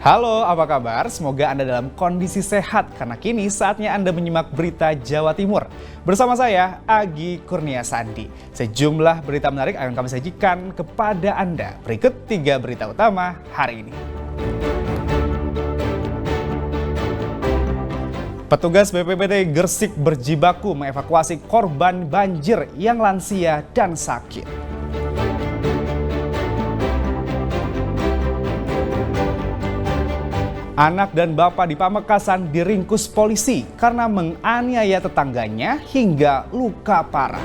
Halo, apa kabar? Semoga Anda dalam kondisi sehat karena kini saatnya Anda menyimak berita Jawa Timur. Bersama saya, Agi Kurnia Sandi. Sejumlah berita menarik akan kami sajikan kepada Anda. Berikut 3 berita utama hari ini. Petugas BPBD Gresik berjibaku mengevakuasi korban banjir yang lansia dan sakit. Anak dan bapak di Pamekasan diringkus polisi karena menganiaya tetangganya hingga luka parah.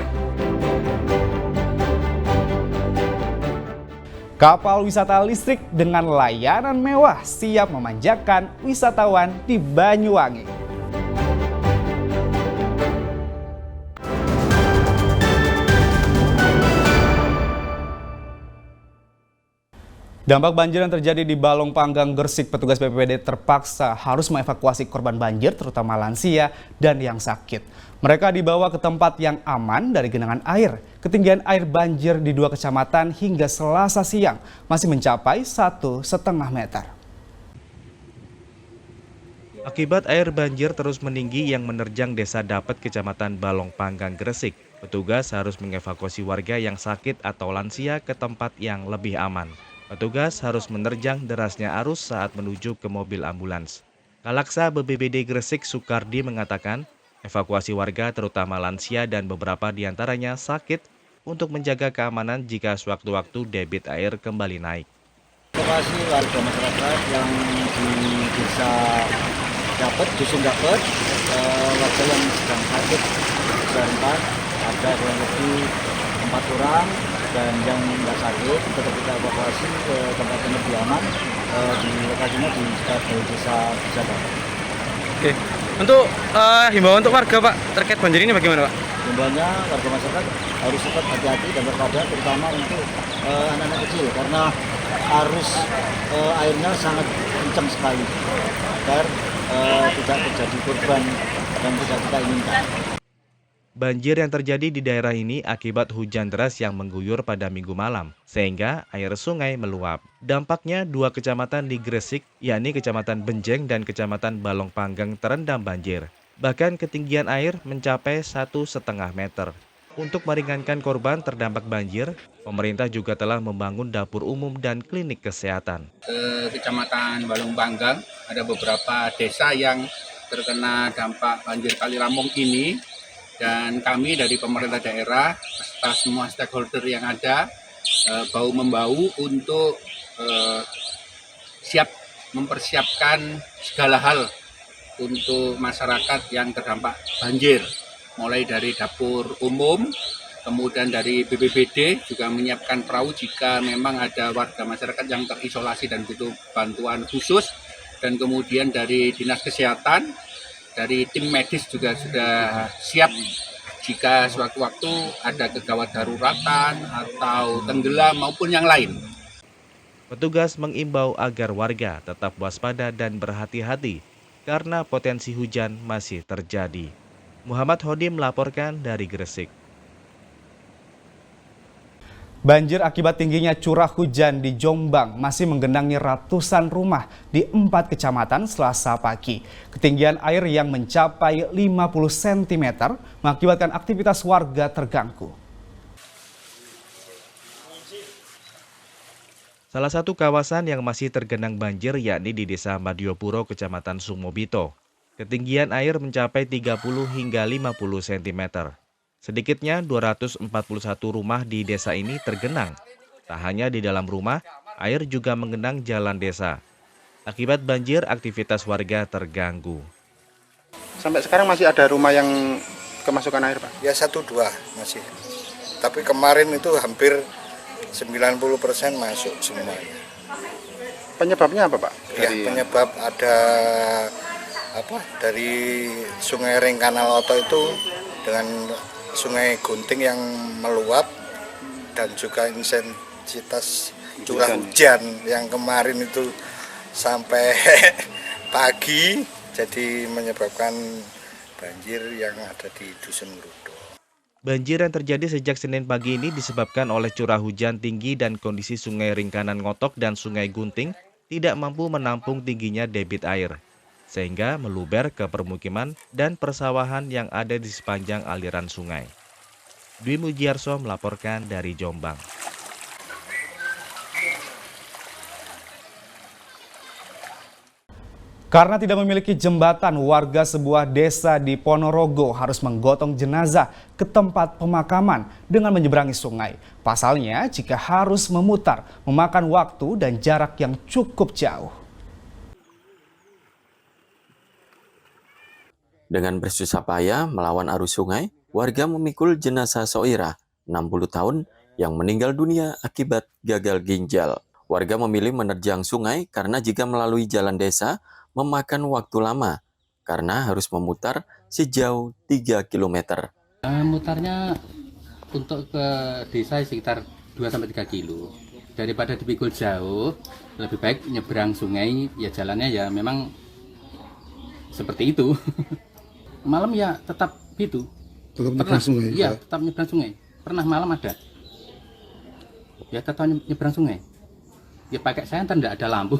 Kapal wisata listrik dengan layanan mewah siap memanjakan wisatawan di Banyuwangi. Dampak banjir yang terjadi di Balong Panggang, Gresik, petugas BPBD terpaksa harus mengevakuasi korban banjir, terutama lansia dan yang sakit. Mereka dibawa ke tempat yang aman dari genangan air. Ketinggian air banjir di 2 kecamatan hingga Selasa siang masih mencapai 1,5 meter. Akibat air banjir terus meninggi yang menerjang Desa Dapet, Kecamatan Balong Panggang, Gresik, petugas harus mengevakuasi warga yang sakit atau lansia ke tempat yang lebih aman. Petugas harus menerjang derasnya arus saat menuju ke mobil ambulans. Kalaksa BPBD Gresik Sukardi mengatakan, evakuasi warga terutama lansia dan beberapa diantaranya sakit untuk menjaga keamanan jika sewaktu-waktu debit air kembali naik. Evakuasi warga masyarakat yang di desa dusun Dapet, warga yang sedang sakit serentak, ada kurang lebih 4 orang, dan yang nggak sakit tetap kita evakuasi ke tempat yang lebih aman, di lokasinya di desa Dapet. Oke, untuk himbauan untuk warga Pak terkait banjir ini bagaimana Pak? Himbauannya warga masyarakat harus tetap hati-hati dan waspada, terutama untuk anak-anak kecil karena arus airnya sangat kencang sekali agar tidak terjadi korban dan tidak kita inginkan. Banjir yang terjadi di daerah ini akibat hujan deras yang mengguyur pada Minggu malam, sehingga air sungai meluap. Dampaknya 2 kecamatan di Gresik, yakni Kecamatan Benjeng dan Kecamatan Balong Panggang terendam banjir. Bahkan ketinggian air mencapai 1,5 meter. Untuk meringankan korban terdampak banjir, pemerintah juga telah membangun dapur umum dan klinik kesehatan. Kecamatan Balong Panggang ada beberapa desa yang terkena dampak banjir Kali Ramong ini. Dan kami dari pemerintah daerah, serta semua stakeholder yang ada, bahu-membahu untuk siap mempersiapkan segala hal untuk masyarakat yang terdampak banjir. Mulai dari dapur umum, kemudian dari BPBD juga menyiapkan perahu jika memang ada warga masyarakat yang terisolasi dan butuh bantuan khusus. Dan kemudian dari Dinas Kesehatan, dari tim medis juga sudah siap jika sewaktu-waktu ada kegawat daruratan atau tenggelam maupun yang lain. Petugas mengimbau agar warga tetap waspada dan berhati-hati karena potensi hujan masih terjadi. Muhammad Hodi melaporkan dari Gresik. Banjir akibat tingginya curah hujan di Jombang masih menggenangi ratusan rumah di 4 kecamatan Selasa pagi. Ketinggian air yang mencapai 50 cm mengakibatkan aktivitas warga terganggu. Salah satu kawasan yang masih tergenang banjir yakni di Desa Madiopuro, Kecamatan Sumobito. Ketinggian air mencapai 30 hingga 50 cm. Sedikitnya 241 rumah di desa ini tergenang. Tak hanya di dalam rumah, air juga mengenang jalan desa. Akibat banjir, aktivitas warga terganggu. Sampai sekarang masih ada rumah yang kemasukan air Pak? Ya 1-2 masih. Tapi kemarin itu hampir 90% masuk semuanya. Penyebabnya apa Pak? Ya, penyebab ada dari Sungai Ring Kanal Oto itu dengan Sungai Gunting yang meluap dan juga intensitas curah hujan yang kemarin itu sampai pagi jadi menyebabkan banjir yang ada di Dusun Ngrudo. Banjir yang terjadi sejak Senin pagi ini disebabkan oleh curah hujan tinggi dan kondisi Sungai Ringkanan Ngotok dan Sungai Gunting tidak mampu menampung tingginya debit air, sehingga meluber ke permukiman dan persawahan yang ada di sepanjang aliran sungai. Dwi Mujiarso melaporkan dari Jombang. Karena tidak memiliki jembatan, warga sebuah desa di Ponorogo harus menggotong jenazah ke tempat pemakaman dengan menyeberangi sungai. Pasalnya, jika harus memutar, memakan waktu dan jarak yang cukup jauh. Dengan bersusah payah melawan arus sungai, warga memikul jenazah Soira, 60 tahun, yang meninggal dunia akibat gagal ginjal. Warga memilih menerjang sungai karena jika melalui jalan desa, memakan waktu lama karena harus memutar sejauh 3 km. Mutarnya untuk ke desa sekitar 2-3 kilo. Daripada dipikul jauh, lebih baik nyebrang sungai, ya jalannya ya memang seperti itu. Malam ya tetap gitu. Tetap nyebrang sungai? Iya, tetap nyebrang sungai. Pernah malam ada. Ya tetap nyebrang sungai. Ya pakai senter, enggak ada lampu.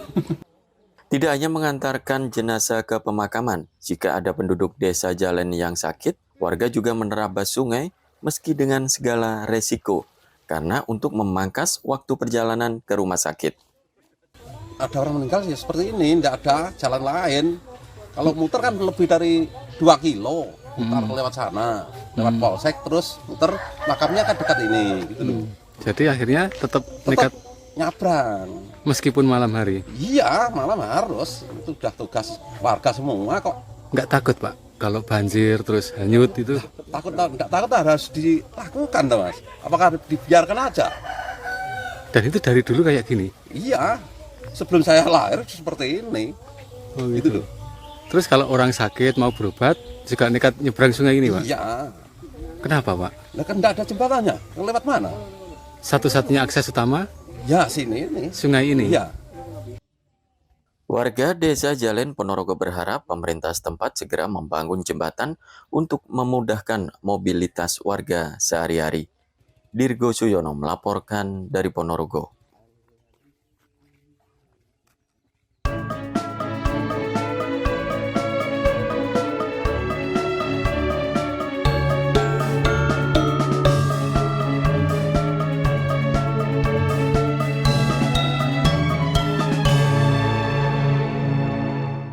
Tidak hanya mengantarkan jenazah ke pemakaman, jika ada penduduk desa Jalen yang sakit, warga juga menerabas sungai meski dengan segala resiko, karena untuk memangkas waktu perjalanan ke rumah sakit. Ada orang meninggal ya seperti ini, tidak ada jalan lain. Kalau muter kan lebih dari 2 kilo, mutar lewat sana, lewat polsek, terus muter makamnya kan dekat ini. Gitu loh. Jadi akhirnya tetap nekat nyabrang. meskipun malam hari. Iya, malam harus. Itu sudah tugas warga semua kok. Nggak takut Pak kalau banjir terus hanyut itu? Enggak takut harus dilakukan toh, Mas. Apakah dibiarkan aja? Dan itu dari dulu kayak gini? Iya, sebelum saya lahir seperti ini. Oh Gitu loh. Terus kalau orang sakit mau berobat juga nekat nyebrang sungai ini Pak? Iya. Kenapa Pak? Nah kan enggak ada jembatannya. Lewat mana? Satu-satunya akses utama Ya sini ini. sungai ini? Iya. Warga desa Jalen Ponorogo berharap pemerintah setempat segera membangun jembatan untuk memudahkan mobilitas warga sehari-hari. Dirgo Suyono melaporkan dari Ponorogo.